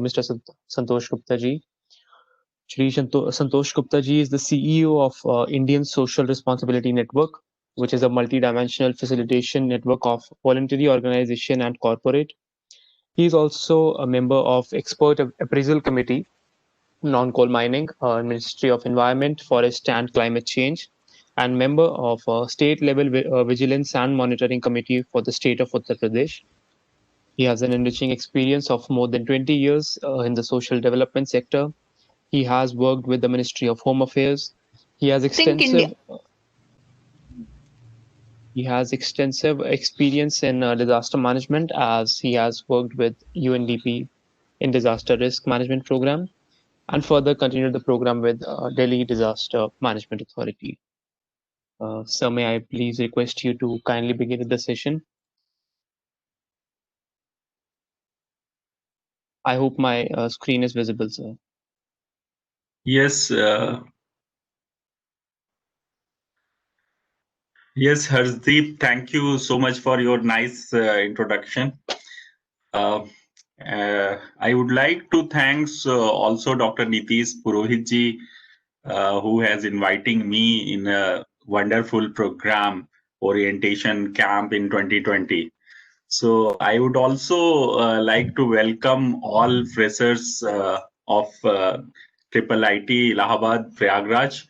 Mr. Santosh Gupta ji. Shri Santosh Gupta ji is the CEO of Indian Social Responsibility Network, which is a multi-dimensional facilitation network of voluntary organization and corporate. He is also a member of Expert Appraisal Committee, Non-Coal Mining, Ministry of Environment, Forest and Climate Change, and member of State-Level Vigilance and Monitoring Committee for the state of Uttar Pradesh. He has an enriching experience of more than 20 years in the social development sector. He has worked with the Ministry of Home Affairs. He has extensive experience in disaster management, as he has worked with UNDP in disaster risk management program, and further continued the program with Delhi Disaster Management Authority. Sir, may I please request you to kindly begin with the session? I hope my screen is visible, sir. Yes, yes, Harshdeep, thank you so much for your nice introduction. I would like to thanks also Dr. Nitish Purohit ji, who has inviting me in a wonderful program, orientation camp in 2020. So I would also like to welcome all freshers of Triple IT Allahabad Prayagraj.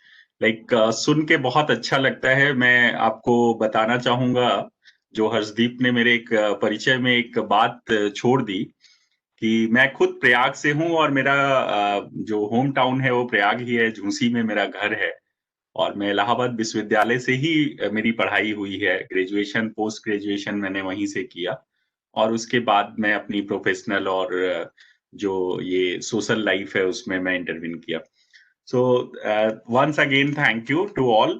सुन के बहुत अच्छा लगता है. मैं आपको बताना चाहूंगा, जो हर्षदीप ने मेरे एक परिचय में एक बात छोड़ दी कि मैं खुद प्रयाग से हूं और मेरा जो होम टाउन है वो प्रयाग ही है, झूसी में मेरा घर है और मैं इलाहाबाद विश्वविद्यालय से ही मेरी पढ़ाई हुई है. ग्रेजुएशन, पोस्ट ग्रेजुएशन मैंने वहीं से किया और उसके बाद मैं अपनी प्रोफेशनल और जो ये सोशल लाइफ है उसमें मैं इंटरवीन किया. So once again thank you to all.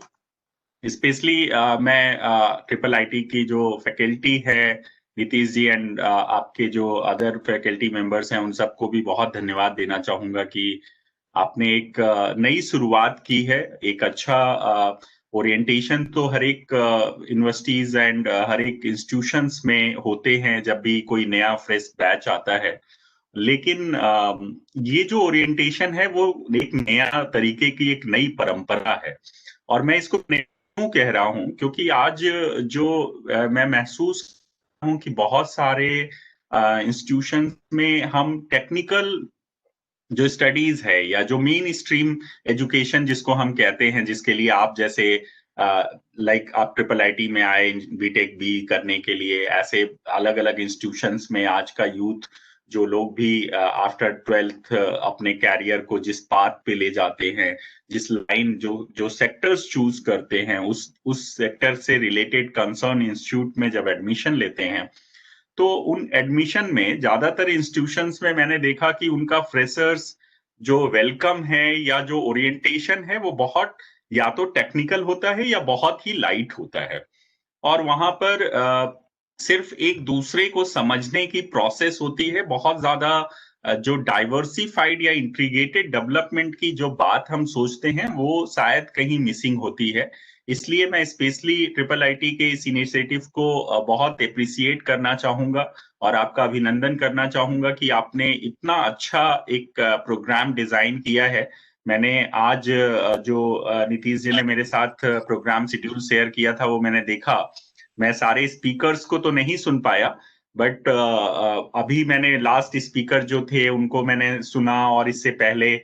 Specially मैं ट्रिपल आईटी की जो फैकल्टी है, नीतीश जी एंड आपके जो अदर फैकल्टी मेंबर्स हैं, उन सबको भी बहुत धन्यवाद देना चाहूंगा कि आपने एक नई शुरुआत की है. एक अच्छा ओरिएंटेशन तो हर एक यूनिवर्सिटीज एंड हर एक इंस्टीट्यूशंस में होते हैं जब भी कोई नया फ्रेश बैच आता है, लेकिन ये जो ओरिएंटेशन है वो एक नया तरीके की एक नई परंपरा है. और मैं इसको क्यों कह रहा हूं, क्योंकि आज जो मैं महसूस हूं कि बहुत सारे इंस्टीट्यूशन में हम टेक्निकल जो स्टडीज है या जो मेन स्ट्रीम एजुकेशन जिसको हम कहते हैं, जिसके लिए आप जैसे आप ट्रिपल आईटी में आए बीटेक बी करने के लिए, ऐसे अलग अलग इंस्टीट्यूशंस में आज का यूथ जो लोग भी आफ्टर 12th अपने कैरियर को जिस पाथ पे ले जाते हैं, जिस लाइन जो सेक्टर्स चूज करते हैं, उस सेक्टर से रिलेटेड कंसर्न इंस्टीट्यूट में जब एडमिशन लेते हैं, तो उन एडमिशन में ज्यादातर इंस्टीट्यूशंस में मैंने देखा कि उनका फ्रेशर्स जो वेलकम है या जो ओरिएंटेशन है वो बहुत या तो टेक्निकल होता है या बहुत ही लाइट होता है. और वहां पर सिर्फ एक दूसरे को समझने की प्रोसेस होती है. बहुत ज्यादा जो डाइवर्सिफाइड या इंटीग्रेटेड डेवलपमेंट की जो बात हम सोचते हैं वो शायद कहीं मिसिंग होती है. इसलिए मैं स्पेशली ट्रिपल आईटी के इस इनिशिएटिव को बहुत एप्रिसिएट करना चाहूंगा और आपका अभिनंदन करना चाहूंगा कि आपने इतना अच्छा एक प्रोग्राम डिजाइन किया है. मैंने आज जो नीतीश जी ने मेरे साथ प्रोग्राम शेड्यूल शेयर किया था वो मैंने देखा. मैं सारे स्पीकर्स को तो नहीं सुन पाया, बट अभी मैंने लास्ट स्पीकर जो थे उनको मैंने सुना, और इससे पहले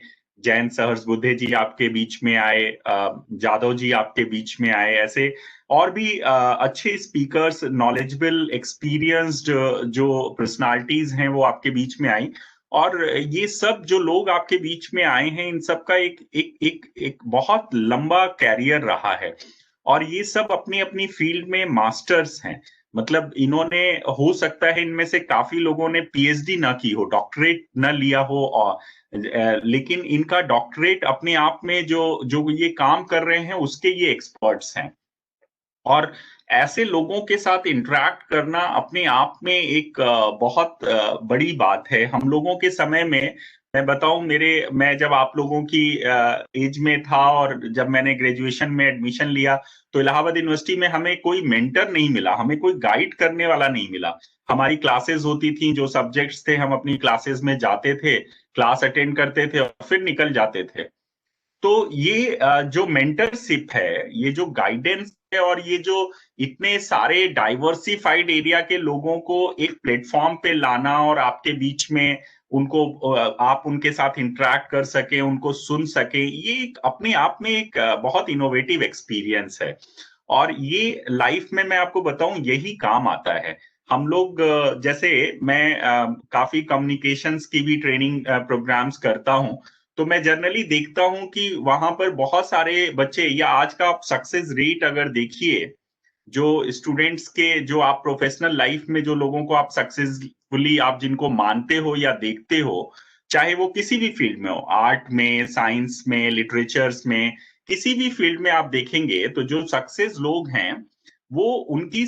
जयंत सहस्रबुद्धे जी आपके बीच में आए, जादव जी आपके बीच में आए, ऐसे और भी अच्छे स्पीकर्स, नॉलेजेबल, एक्सपीरियंस्ड जो पर्सनालिटीज हैं वो आपके बीच में आई. और ये सब जो लोग आपके बीच में आए हैं, इन सब का एक बहुत लंबा कैरियर रहा है और ये सब अपनी अपनी फील्ड में मास्टर्स हैं. मतलब इन्होंने, हो सकता है इनमें से काफी लोगों ने पीएचडी ना की हो, डॉक्टरेट ना लिया हो, और लेकिन इनका डॉक्टरेट अपने आप में जो ये काम कर रहे हैं उसके ये एक्सपर्ट्स हैं. और ऐसे लोगों के साथ इंटरेक्ट करना अपने आप में एक बहुत बड़ी बात है. हम लोगों के समय में, मैं बताऊं, मैं जब आप लोगों की एज में था और जब मैंने ग्रेजुएशन में एडमिशन लिया तो इलाहाबाद यूनिवर्सिटी में हमें कोई मेंटर नहीं मिला, हमें कोई गाइड करने वाला नहीं मिला. हमारी क्लासेस होती थी, जो सब्जेक्ट्स थे हम अपनी क्लासेस में जाते थे, क्लास अटेंड करते थे और फिर निकल जाते थे। तो ये जो मेंटरशिप है, ये जो गाइडेंस है और ये जो इतने सारे डाइवर्सिफाइड एरिया के लोगों को एक प्लेटफॉर्म पे लाना और आपके बीच में उनको आप उनके साथ इंटरेक्ट कर सके, उनको सुन सके, ये एक अपने आप में एक बहुत इनोवेटिव एक्सपीरियंस है। और ये लाइफ में मैं आपको बताऊं यही काम आता है। हम लोग जैसे मैं काफी कम्युनिकेशंस की भी ट्रेनिंग प्रोग्राम्स करता हूं, तो मैं जनरली देखता हूं कि वहां पर बहुत सारे बच्चे, या आज का आप सक्सेस रेट अगर देखिए, जो स्टूडेंट्स के, जो आप प्रोफेशनल लाइफ में जो लोगों को आप सक्सेसफुली आप जिनको मानते हो या देखते हो, चाहे वो किसी भी फील्ड में हो, आर्ट में, साइंस में, लिटरेचर्स में, किसी भी फील्ड में आप देखेंगे तो जो सक्सेस लोग हैं वो उनकी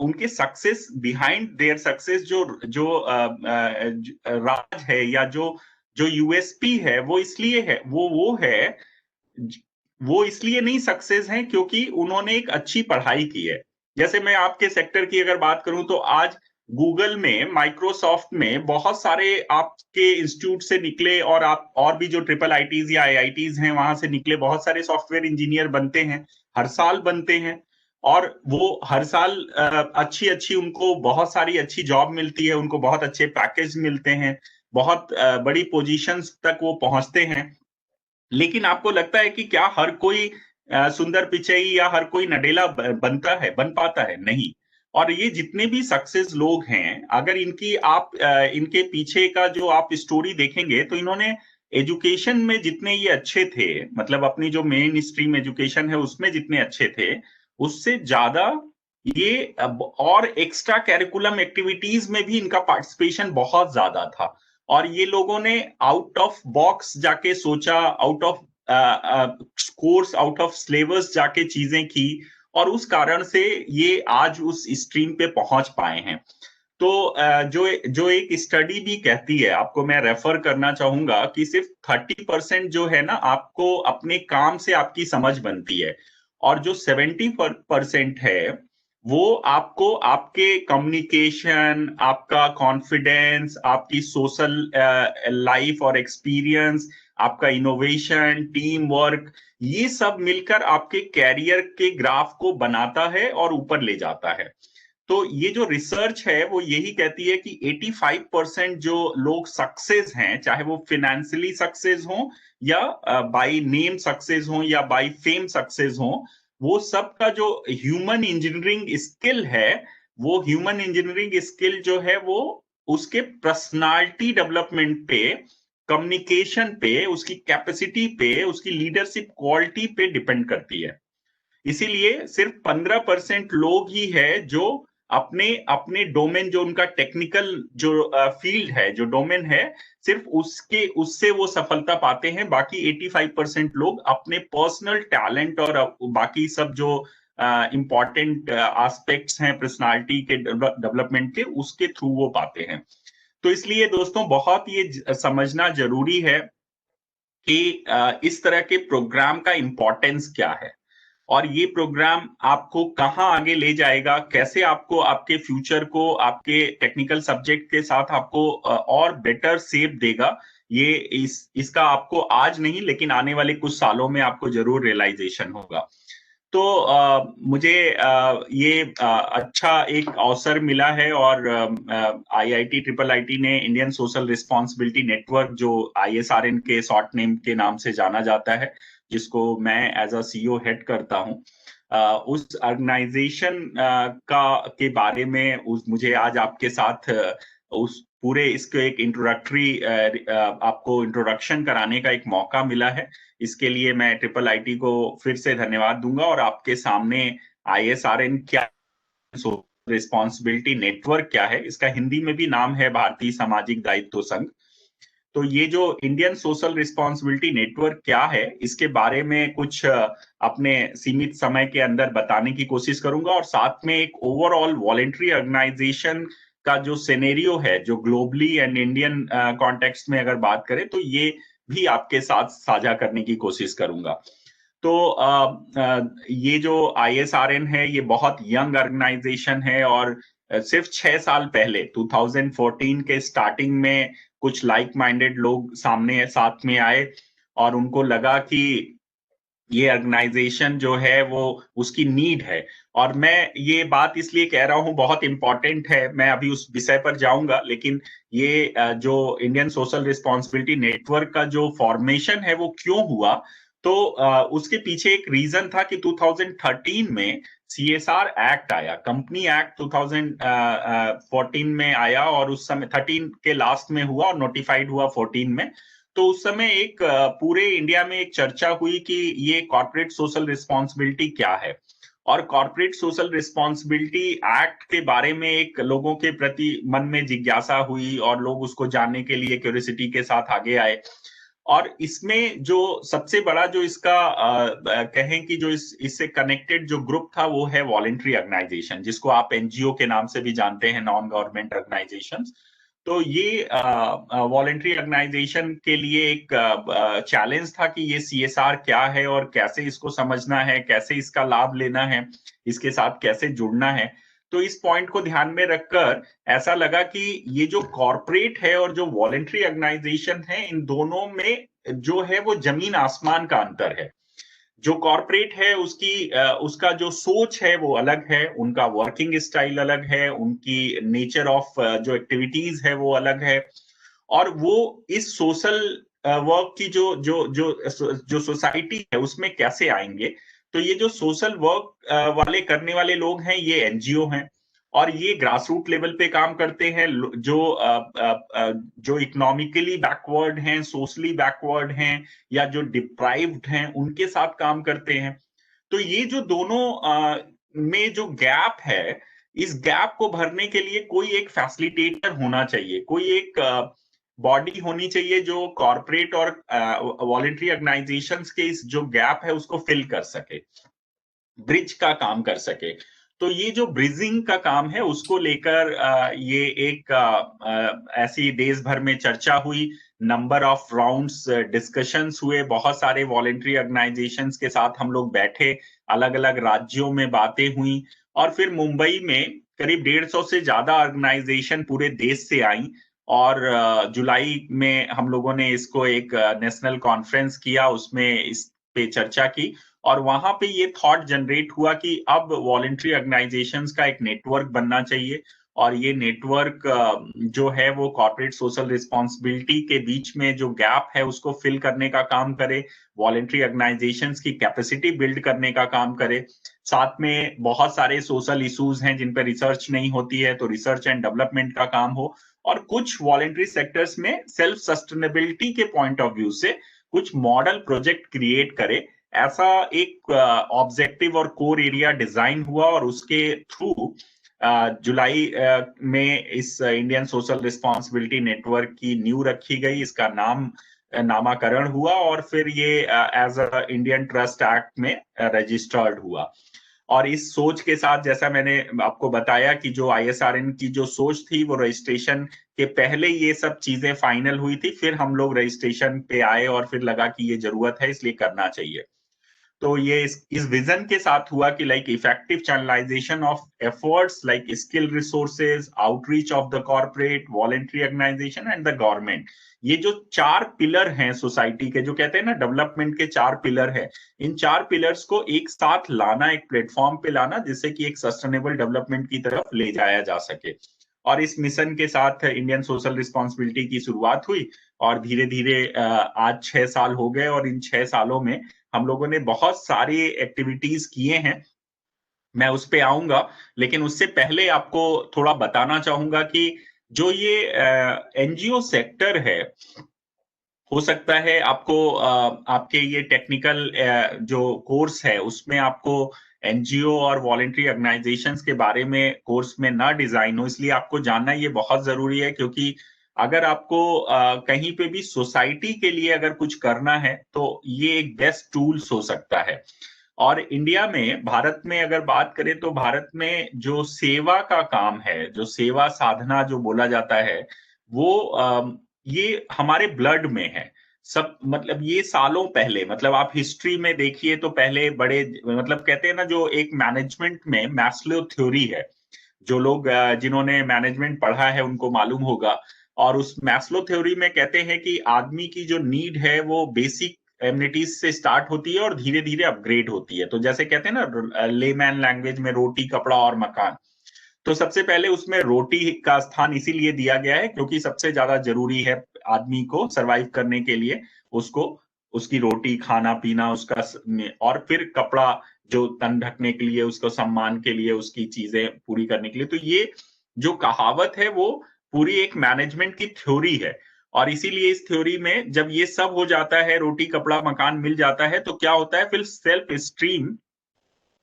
उनके सक्सेस, बिहाइंड देयर सक्सेस, जो जो राज है या जो जो यूएसपी है, वो इसलिए है, वो है, वो इसलिए नहीं सक्सेस हैं क्योंकि उन्होंने एक अच्छी पढ़ाई की है। जैसे मैं आपके सेक्टर की अगर बात करूं तो आज गूगल में, माइक्रोसॉफ्ट में बहुत सारे आपके इंस्टीट्यूट से निकले, और आप और भी जो ट्रिपल आईटीज या आईआईटीज हैं वहां से निकले बहुत सारे सॉफ्टवेयर इंजीनियर बनते हैं, हर साल बनते हैं। और वो हर साल अच्छी अच्छी उनको बहुत सारी अच्छी जॉब मिलती है, उनको बहुत अच्छे पैकेज मिलते हैं, बहुत बड़ी पोजीशंस तक वो पहुंचते हैं। लेकिन आपको लगता है कि क्या हर कोई सुंदर पिचई या हर कोई नडेला बनता है, बन पाता है? नहीं। और ये जितने भी सक्सेस लोग हैं, अगर इनकी आप इनके पीछे का जो आप स्टोरी देखेंगे तो इन्होंने एजुकेशन में जितने ये अच्छे थे, मतलब अपनी जो मेन स्ट्रीम एजुकेशन है उसमें जितने अच्छे थे, उससे ज्यादा ये और एक्स्ट्रा कैरिकुलम एक्टिविटीज में भी इनका पार्टिसिपेशन बहुत ज्यादा था। और ये लोगों ने आउट ऑफ बॉक्स जाके सोचा, out of course, out of syllabus जाके चीजें की, और उस कारण से ये आज उस स्ट्रीम पे पहुंच पाए हैं। तो जो जो एक स्टडी भी कहती है, आपको मैं रेफर करना चाहूंगा, कि सिर्फ 30% जो है ना आपको अपने काम से आपकी समझ बनती है, और जो 70% है वो आपको आपके कम्युनिकेशन, आपका कॉन्फिडेंस, आपकी सोशल लाइफ और एक्सपीरियंस, आपका इनोवेशन, टीम वर्क, ये सब मिलकर आपके कैरियर के ग्राफ को बनाता है और ऊपर ले जाता है। तो ये जो रिसर्च है वो यही कहती है कि 85% जो लोग सक्सेस हैं, चाहे वो फिनेंशियली सक्सेस हो या बाय नेम सक्सेस हो या बाय फेम सक्सेस हो, वो सब का जो ह्यूमन इंजीनियरिंग स्किल है, वो ह्यूमन इंजीनियरिंग स्किल जो है वो उसके पर्सनालिटी डेवलपमेंट पे, कम्युनिकेशन पे, उसकी कैपेसिटी पे, उसकी लीडरशिप क्वालिटी पे डिपेंड करती है। इसीलिए सिर्फ 15% लोग ही है जो अपने अपने डोमेन, जो उनका टेक्निकल जो फील्ड है, जो डोमेन है, सिर्फ उससे वो सफलता पाते हैं। बाकी 85% लोग अपने पर्सनल टैलेंट और बाकी सब जो इंपॉर्टेंट एस्पेक्ट्स हैं पर्सनालिटी के डेवलपमेंट के, उसके थ्रू वो पाते हैं। तो इसलिए दोस्तों बहुत ये समझना जरूरी है कि इस तरह के प्रोग्राम का इंपॉर्टेंस क्या है, और ये प्रोग्राम आपको कहाँ आगे ले जाएगा, कैसे आपको आपके फ्यूचर को आपके टेक्निकल सब्जेक्ट के साथ आपको और बेटर शेप देगा। ये इसका आपको आज नहीं लेकिन आने वाले कुछ सालों में आपको जरूर रियलाइजेशन होगा। तो मुझे ये अच्छा एक अवसर मिला है, और आईआईटी ट्रिपल आईटी ने इंडियन सोशल रिस्पॉन्सिबिलिटी नेटवर्क, जो ISRN के शॉर्ट नेम के नाम से जाना जाता है, जिसको मैं एज अ CEO हेड करता हूं, उस ऑर्गेनाइजेशन के बारे में मुझे आज आपके साथ उस पूरे इसको एक इंट्रोडक्टरी आपको इंट्रोडक्शन कराने का एक मौका मिला है। इसके लिए मैं ट्रिपल आईटी को फिर से धन्यवाद दूंगा, और आपके सामने ISRN क्या, रिस्पॉन्सिबिलिटी नेटवर्क क्या है, इसका हिंदी में भी नाम है भारतीय सामाजिक दायित्व संघ। तो ये जो इंडियन सोशल रिस्पॉन्सिबिलिटी नेटवर्क क्या है, इसके बारे में कुछ अपने सीमित समय के अंदर बताने की कोशिश करूंगा, और साथ में एक ओवरऑल वॉलेंट्री ऑर्गेनाइजेशन का जो सिनेरियो है, जो ग्लोबली एंड इंडियन कॉन्टेक्स्ट में अगर बात करें, तो ये भी आपके साथ साझा करने की कोशिश करूंगा। तो ये जो ISRN है, ये बहुत यंग ऑर्गेनाइजेशन है, और सिर्फ 6 साल पहले 2014 के स्टार्टिंग में कुछ लाइक माइंडेड लोग साथ में आए और उनको लगा कि ये ऑर्गेनाइजेशन जो है वो उसकी नीड है। और मैं ये बात इसलिए कह रहा हूँ, बहुत इंपॉर्टेंट है, मैं अभी उस विषय पर जाऊंगा, लेकिन ये जो इंडियन सोशल रिस्पॉन्सिबिलिटी नेटवर्क का जो फॉर्मेशन है वो क्यों हुआ, तो उसके पीछे एक रीजन था कि 2013 में CSR एक्ट आया, कंपनी एक्ट 2014 में आया, और उस समय 13 के लास्ट में हुआ और नोटिफाइड हुआ 14 में। तो उस समय एक पूरे इंडिया में एक चर्चा हुई कि ये कॉर्पोरेट सोशल रिस्पॉन्सिबिलिटी क्या है, और कॉर्पोरेट सोशल रिस्पॉन्सिबिलिटी एक्ट के बारे में एक लोगों के प्रति मन में जिज्ञासा हुई और लोग उसको जानने के लिए क्यूरियोसिटी के साथ आगे आए। और इसमें जो सबसे बड़ा जो इसका कहें कि जो इससे कनेक्टेड जो ग्रुप था वो है वॉलंटरी ऑर्गेनाइजेशन, जिसको आप NGO के नाम से भी जानते हैं, नॉन गवर्नमेंट ऑर्गेनाइजेशंस। तो ये वॉलंटरी ऑर्गेनाइजेशन के लिए एक चैलेंज था कि ये CSR क्या है और कैसे इसको समझना है, कैसे इसका लाभ लेना है, इसके साथ कैसे जुड़ना है। तो इस पॉइंट को ध्यान में रखकर ऐसा लगा कि ये जो कॉर्पोरेट है और जो वॉलंटरी ऑर्गेनाइजेशन है, इन दोनों में जो है वो जमीन आसमान का अंतर है। जो कॉर्पोरेट है उसका जो सोच है वो अलग है, उनका वर्किंग स्टाइल अलग है, उनकी नेचर ऑफ जो एक्टिविटीज है वो अलग है, और वो इस सोशल वर्क की जो जो जो जो सोसाइटी है उसमें कैसे आएंगे। तो ये जो सोशल वर्क वाले करने वाले लोग हैं ये NGO हैं, और ये ग्रास रूट लेवल पे काम करते हैं, जो इकोनॉमिकली बैकवर्ड हैं, सोशली बैकवर्ड हैं, या जो डिप्राइव्ड हैं, उनके साथ काम करते हैं। तो ये जो दोनों में जो गैप है, इस गैप को भरने के लिए कोई एक फैसिलिटेटर होना चाहिए, कोई एक बॉडी होनी चाहिए जो कॉर्पोरेट और वॉलंटरी ऑर्गेनाइजेशंस के इस जो गैप है उसको फिल कर सके, ब्रिज का काम कर सके। तो ये जो ब्रिजिंग का काम है उसको लेकर ये एक ऐसी देश भर में चर्चा हुई, नंबर ऑफ राउंड्स डिस्कशंस हुए, बहुत सारे वॉलंटरी ऑर्गेनाइजेशंस के साथ हम लोग बैठे, अलग अलग राज्यों में बातें हुई, और फिर मुंबई में करीब 150 से ज्यादा ऑर्गेनाइजेशन पूरे देश से आई, और जुलाई में हम लोगों ने इसको एक नेशनल कॉन्फ्रेंस किया, उसमें इस पे चर्चा की, और वहां पे ये थॉट जनरेट हुआ कि अब वॉलंटरी ऑर्गेनाइजेशंस का एक नेटवर्क बनना चाहिए, और ये नेटवर्क जो है वो कॉर्पोरेट सोशल रिस्पॉन्सिबिलिटी के बीच में जो गैप है उसको फिल करने का काम करे, वॉलंटरी ऑर्गेनाइजेशंस की कैपेसिटी बिल्ड करने का काम करे। साथ में बहुत सारे सोशल इश्यूज हैं जिन पर रिसर्च नहीं होती है, तो रिसर्च एंड डेवलपमेंट का काम हो, और कुछ वॉलंटरी सेक्टर्स में सेल्फ सस्टेनेबिलिटी के पॉइंट ऑफ व्यू से कुछ मॉडल प्रोजेक्ट क्रिएट करे। ऐसा एक ऑब्जेक्टिव और कोर एरिया डिजाइन हुआ, और उसके थ्रू जुलाई में इस इंडियन सोशल रिस्पॉन्सिबिलिटी नेटवर्क की नींव रखी गई, इसका नामाकरण हुआ, और फिर ये as a Indian trust act में रजिस्टर्ड हुआ। और इस सोच के साथ, जैसा मैंने आपको बताया कि जो ISRN की जो सोच थी वो रजिस्ट्रेशन के पहले ये सब चीजें फाइनल हुई थी, फिर हम लोग रजिस्ट्रेशन पे आए और फिर लगा कि ये जरूरत है इसलिए करना चाहिए। तो ये इस विजन के साथ हुआ कि like effective channelization of efforts like skill resources, outreach of the corporate, voluntary organization and the government, ये जो 4 पिलर हैं सोसाइटी के, जो कहते हैं ना डेवलपमेंट के 4 पिलर है, इन 4 पिलर्स को एक साथ लाना, एक प्लेटफॉर्म पे लाना, जिससे कि एक सस्टेनेबल डेवलपमेंट की तरफ ले जाया जा सके। और इस मिशन के साथ इंडियन सोशल रिस्पॉन्सिबिलिटी की शुरुआत हुई, और धीरे धीरे आज 6 साल हो गए, और इन 6 सालों में हम लोगों ने बहुत सारी एक्टिविटीज किए हैं, मैं उस पे आऊंगा, लेकिन उससे पहले आपको थोड़ा बताना चाहूंगा कि जो ये NGO सेक्टर है, हो सकता है आपको आपके ये टेक्निकल जो कोर्स है उसमें आपको NGO और वॉलंटरी ऑर्गेनाइजेशंस के बारे में कोर्स में ना डिजाइन हो, इसलिए आपको जानना ये बहुत जरूरी है, क्योंकि अगर आपको कहीं पे भी सोसाइटी के लिए अगर कुछ करना है तो ये एक बेस्ट टूल्स हो सकता है। और इंडिया में, भारत में अगर बात करें तो भारत में जो सेवा का काम है, जो सेवा साधना जो बोला जाता है, वो ये हमारे ब्लड में है सब। मतलब ये सालों पहले, मतलब आप हिस्ट्री में देखिए तो पहले बड़े, मतलब कहते हैं ना, जो एक मैनेजमेंट में मैस्लो थ्योरी है, जो लोग जिन्होंने मैनेजमेंट पढ़ा है उनको मालूम होगा। और उस मैस्लो थ्योरी में कहते हैं कि आदमी की जो नीड है वो बेसिक एमिनिटीज से स्टार्ट होती है और धीरे धीरे अपग्रेड होती है। तो जैसे कहते हैं ना लेमैन लैंग्वेज में, रोटी, कपड़ा और मकान। तो सबसे पहले उसमें रोटी का स्थान इसीलिए दिया गया है क्योंकि सबसे ज्यादा जरूरी है आदमी को सरवाइव करने के लिए, उसको उसकी रोटी, खाना पीना, उसका और फिर कपड़ा जो तन ढकने के लिए, उसको सम्मान के लिए, उसकी चीजें पूरी करने के लिए। तो ये जो कहावत है वो पूरी एक मैनेजमेंट की थ्योरी है। और इसीलिए इस थ्योरी में जब ये सब हो जाता है, रोटी, कपड़ा, मकान मिल जाता है, तो क्या होता है, फिर सेल्फ स्टीम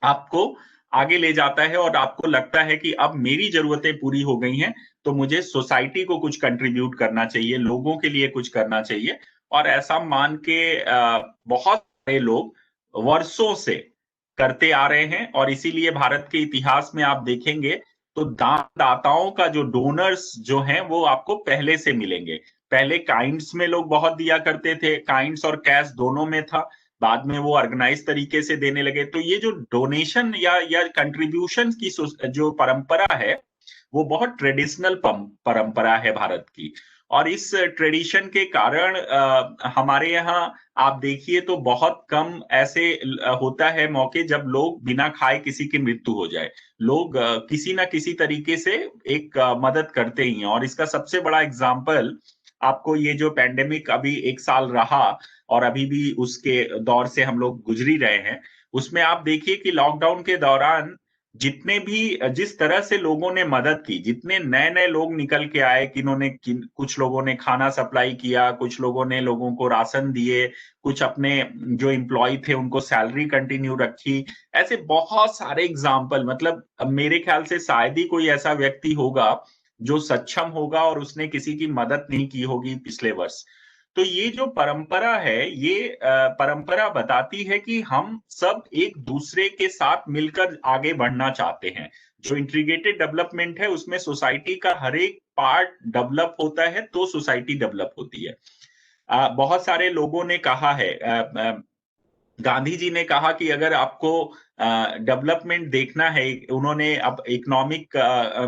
आपको आगे ले जाता है और आपको लगता है कि अब मेरी जरूरतें पूरी हो गई हैं, तो मुझे सोसाइटी को कुछ कंट्रीब्यूट करना चाहिए, लोगों के लिए कुछ करना चाहिए। और ऐसा मान के बहुत सारे लोग वर्षों से करते आ रहे हैं। और इसीलिए भारत के इतिहास में आप देखेंगे तो दाताओं का जो डोनर्स जो हैं वो आपको पहले से मिलेंगे। पहले काइंड्स में लोग बहुत दिया करते थे, काइंड्स और कैश दोनों में था। बाद में वो ऑर्गेनाइज तरीके से देने लगे। तो ये जो डोनेशन या कंट्रीब्यूशन की जो परंपरा है वो बहुत ट्रेडिशनल परंपरा है भारत की। और इस ट्रेडिशन के कारण हमारे यहाँ आप देखिए तो बहुत कम ऐसे होता है मौके जब लोग बिना खाए किसी की मृत्यु हो जाए। लोग किसी ना किसी तरीके से एक मदद करते ही हैं। और इसका सबसे बड़ा एग्जाम्पल आपको ये जो पैंडेमिक अभी 1 साल रहा और अभी भी उसके दौर से हम लोग गुजर ही रहे हैं, उसमें आप देखिए कि लॉकडाउन के दौरान जितने भी जिस तरह से लोगों ने मदद की, जितने नए नए लोग निकल के आए, कुछ लोगों ने खाना सप्लाई किया, कुछ लोगों ने लोगों को राशन दिए, कुछ अपने जो एम्प्लॉय थे उनको सैलरी कंटिन्यू रखी। ऐसे बहुत सारे एग्जाम्पल, मतलब मेरे ख्याल से शायद ही कोई ऐसा व्यक्ति होगा जो सक्षम होगा और उसने किसी की मदद नहीं की होगी पिछले वर्ष। तो ये जो परंपरा है, ये परंपरा बताती है कि हम सब एक दूसरे के साथ मिलकर आगे बढ़ना चाहते हैं। जो इंटीग्रेटेड डेवलपमेंट है उसमें सोसाइटी का हर एक पार्ट डेवलप होता है तो सोसाइटी डेवलप होती है। बहुत सारे लोगों ने कहा है, गांधी जी ने कहा कि अगर आपको डेवलपमेंट देखना है, उन्होंने अब इकोनॉमिक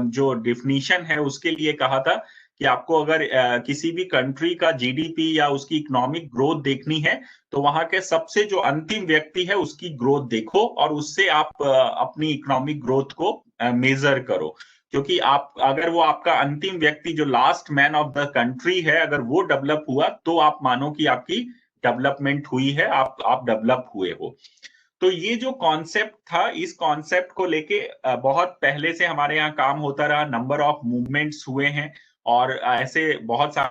जो डिफिनीशन है उसके लिए कहा था कि आपको अगर किसी भी कंट्री का जीडीपी या उसकी इकोनॉमिक ग्रोथ देखनी है तो वहां के सबसे जो अंतिम व्यक्ति है उसकी ग्रोथ देखो और उससे आप अपनी इकोनॉमिक ग्रोथ को मेजर करो। क्योंकि आप अगर वो आपका अंतिम व्यक्ति जो last man of the country है, अगर वो डेवलप हुआ तो आप मानो कि आपकी डेवलपमेंट हुई है, आप डेवलप हुए हो। तो ये जो कॉन्सेप्ट था, इस कॉन्सेप्ट को लेके बहुत पहले से हमारे यहाँ काम होता रहा, नंबर ऑफ मूवमेंट्स हुए हैं। और ऐसे बहुत सारे,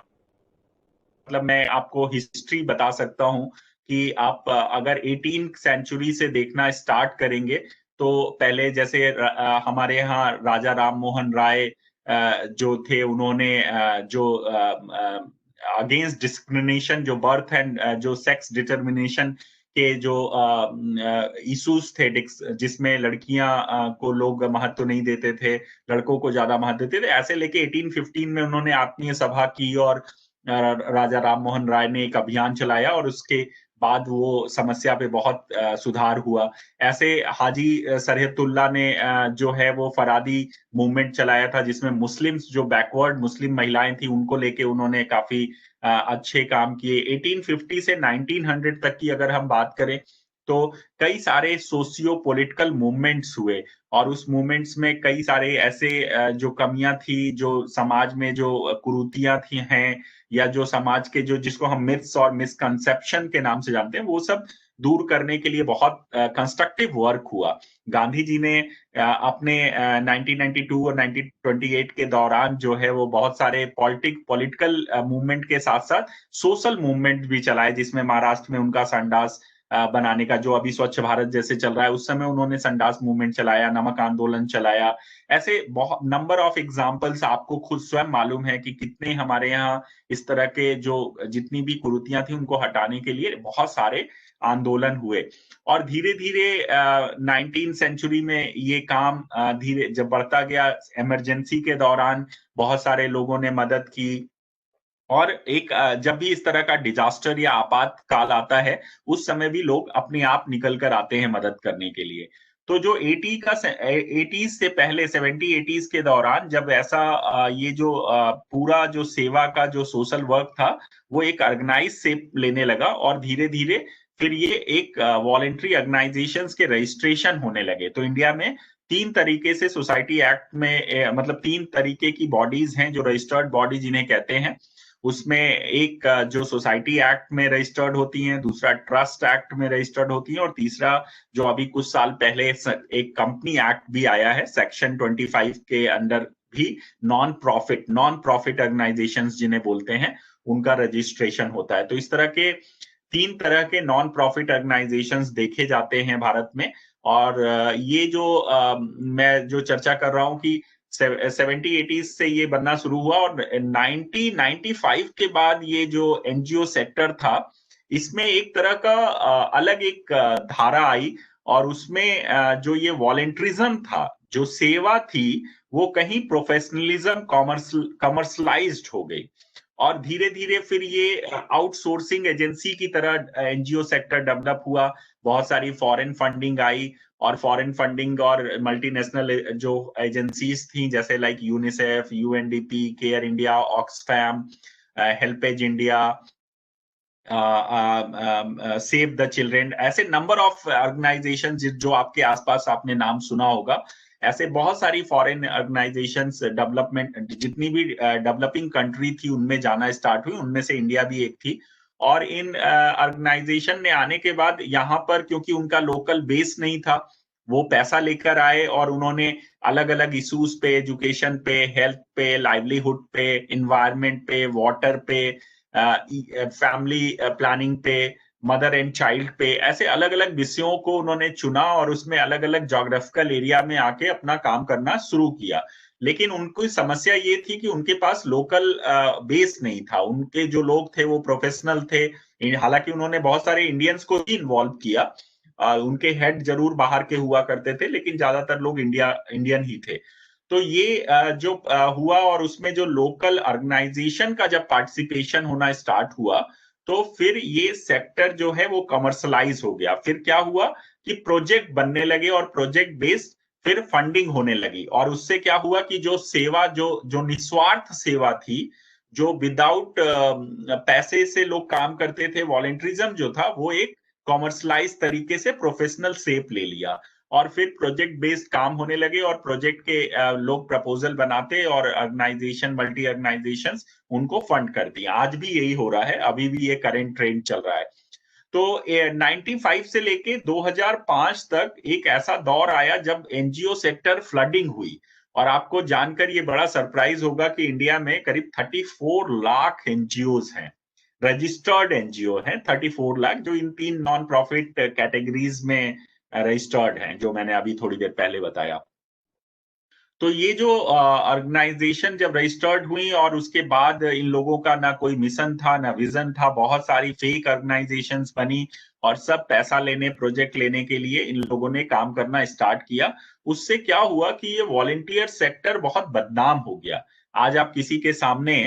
मतलब मैं आपको हिस्ट्री बता सकता हूँ कि आप अगर 18th सेंचुरी से देखना स्टार्ट करेंगे तो पहले जैसे हमारे यहाँ राजा राम मोहन राय जो थे, उन्होंने जो अगेंस्ट डिस्क्रिमिनेशन, जो बर्थ एंड जो सेक्स डिटर्मिनेशन के जो इश्यूज थे, जिसमें लड़कियां को लोग महत्व नहीं देते थे, लड़कों को ज्यादा महत्व देते थे, ऐसे लेके 1815 में उन्होंने आत्मीय सभा की और राजा राम मोहन राय ने एक अभियान चलाया और उसके बाद वो समस्या पे बहुत सुधार हुआ। ऐसे हाजी सरहतुल्ला ने जो है वो फरादी मूवमेंट चलाया था, जिसमें मुस्लिम्स, जो बैकवर्ड मुस्लिम महिलाएं थी, उनको लेके उन्होंने काफी अच्छे काम किए। 1850 से 1900 तक की अगर हम बात करें तो कई सारे सोशियो पॉलिटिकल मूवमेंट्स हुए और उस मूवमेंट्स में कई सारे ऐसे जो कमियां थी, जो समाज में जो कुरीतियां थी हैं, या जो समाज के जो, जिसको हम मिथ्स और मिसकंसेप्शन के नाम से जानते हैं, वो सब दूर करने के लिए बहुत कंस्ट्रक्टिव वर्क हुआ। गांधी जी ने अपने 1992 और 1928 के दौरान जो है वो बहुत सारे पॉलिटिकल मूवमेंट के साथ साथ सोशल मूवमेंट भी चलाए, जिसमें महाराष्ट्र में उनका संडास बनाने का, जो अभी स्वच्छ भारत जैसे चल रहा है, उस समय उन्होंने संडास मूवमेंट चलाया, नमक आंदोलन चलाया। ऐसे बहुत नंबर ऑफ एग्जाम्पल्स आपको खुद स्वयं मालूम है कि कितने हमारे यहाँ इस तरह के जो जितनी भी कुरीतियां थी उनको हटाने के लिए बहुत सारे आंदोलन हुए। और धीरे धीरे 19th सेंचुरी में ये काम धीरे जब बढ़ता गया, इमरजेंसी के दौरान बहुत सारे लोगों ने मदद की। और एक जब भी इस तरह का डिजास्टर या आपातकाल आता है, उस समय भी लोग अपने आप निकल कर आते हैं मदद करने के लिए। तो जो 80s से पहले 70-80s के दौरान जब ऐसा ये जो पूरा जो सेवा का जो सोशल वर्क था वो एक ऑर्गेनाइज शेप लेने लगा और धीरे धीरे फिर ये एक वॉलेंट्री ऑर्गेनाइजेशंस के रजिस्ट्रेशन होने लगे। तो इंडिया में 3 तरीके से सोसाइटी एक्ट में मतलब 3 तरीके की बॉडीज हैं जो रजिस्टर्ड बॉडी जिन्हें कहते हैं। उसमें एक जो सोसाइटी एक्ट में रजिस्टर्ड होती हैं, दूसरा ट्रस्ट एक्ट में रजिस्टर्ड होती हैं और तीसरा जो अभी कुछ साल पहले एक कंपनी एक्ट भी आया है सेक्शन 25 के अंदर भी नॉन प्रॉफिट ऑर्गेनाइजेशंस जिन्हें बोलते हैं उनका रजिस्ट्रेशन होता है। तो इस तरह के 3 तरह के नॉन प्रॉफिट ऑर्गेनाइजेशंस देखे जाते हैं भारत में। और ये जो मैं जो चर्चा कर रहा हूं कि 70-80s से ये बनना शुरू हुआ और 1995 के बाद ये जो एनजीओ सेक्टर था इसमें एक तरह का अलग एक धारा आई और उसमें जो ये वॉलेंट्रिज्म था, जो सेवा थी, वो कहीं प्रोफेशनलिज्म कमर्शलाइज्ड हो गई और धीरे धीरे फिर ये आउटसोर्सिंग एजेंसी की तरह एनजीओ सेक्टर डेवलप हुआ। बहुत सारी फॉरेन फंडिंग आई और फॉरेन फंडिंग और मल्टीनेशनल जो एजेंसीज थी जैसे like UNICEF, UNDP, care India, Oxfam, HelpAge India, save the children, ऐसे नंबर ऑफ ऑर्गेनाइजेशन जो आपके आसपास आपने नाम सुना होगा। ऐसे बहुत सारी फॉरेन ऑर्गेनाइजेशंस डेवलपमेंट जितनी भी डेवलपिंग कंट्री थी उनमें जाना स्टार्ट हुई, उनमें से इंडिया भी एक थी। और इन ऑर्गेनाइजेशन ने आने के बाद यहाँ पर क्योंकि उनका लोकल बेस नहीं था, वो पैसा लेकर आए और उन्होंने अलग अलग इश्यूज पे, एजुकेशन पे, हेल्थ पे, लाइवलीहुड पे, इन्वायरमेंट पे, वाटर पे, फैमिली प्लानिंग पे, मदर एंड चाइल्ड पे, ऐसे अलग अलग विषयों को उन्होंने चुना और उसमें अलग अलग ज्योग्राफिकल एरिया में आके अपना काम करना शुरू किया। लेकिन उनको समस्या ये थी कि उनके पास लोकल बेस नहीं था, उनके जो लोग थे वो प्रोफेशनल थे। हालांकि उन्होंने बहुत सारे इंडियंस को भी इन्वॉल्व किया, उनके हेड जरूर बाहर के हुआ करते थे लेकिन ज्यादातर लोग इंडियन ही थे। तो ये जो हुआ और उसमें जो लोकल ऑर्गेनाइजेशन का जब पार्टिसिपेशन होना स्टार्ट हुआ तो फिर ये सेक्टर जो है वो कमर्शलाइज हो गया। फिर क्या हुआ कि प्रोजेक्ट बनने लगे और प्रोजेक्ट बेस्ड फिर फंडिंग होने लगी और उससे क्या हुआ कि जो सेवा जो निस्वार्थ सेवा थी, जो विदाउट पैसे से लोग काम करते थे, वॉलेंट्रिज्म जो था वो एक कॉमर्शलाइज तरीके से प्रोफेशनल शेप ले लिया और फिर प्रोजेक्ट बेस्ड काम होने लगे और प्रोजेक्ट के लोग प्रपोजल बनाते और ऑर्गेनाइजेशन, मल्टी ऑर्गेनाइजेशंस उनको फंड करती हैं। आज भी यही हो रहा है, अभी भी ये करंट ट्रेंड चल रहा है। तो 95 से लेके 2005 तक एक ऐसा दौर आया जब एनजीओ सेक्टर फ्लडिंग हुई और आपको जानकर ये बड़ा सरप्राइज होगा कि इंडिया में करीब 34 लाख एनजीओज हैं, रजिस्टर्ड एनजीओ हैं 34 लाख, जो इन 3 नॉन प्रॉफिट कैटेगरीज में रजिस्टर्ड हैं जो मैंने अभी थोड़ी देर पहले बताया। तो ये जो ऑर्गेनाइजेशन जब रजिस्टर्ड हुई और उसके बाद इन लोगों का ना कोई मिशन था ना विजन था, बहुत सारी फेक ऑर्गेनाइजेशंस बनी और सब पैसा लेने, प्रोजेक्ट लेने के लिए इन लोगों ने काम करना स्टार्ट किया। उससे क्या हुआ कि ये वॉलंटियर सेक्टर बहुत बदनाम हो गया। आज आप किसी के सामने